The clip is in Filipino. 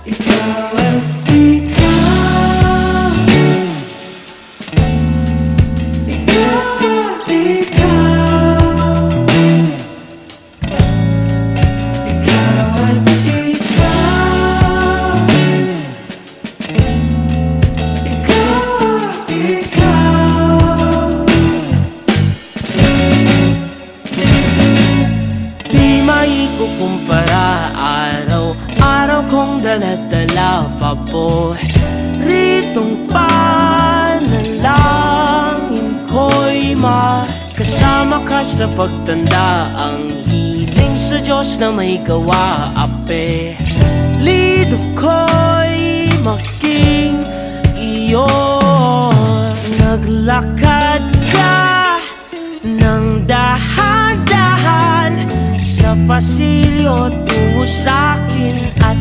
ikaw at ikaw, ikaw at ikaw, ikaw at ikaw, ikaw at ikaw. Di maikukumpara, araw-araw kong dala-dala paboritong panalangin ko'y makasama ka sa pagtanda. Ang hiling sa Diyos na may gawa, apelido ko'y maging iyo. Naglakad ka ng dahan-dahan sa pasilyo tungo sa'kin at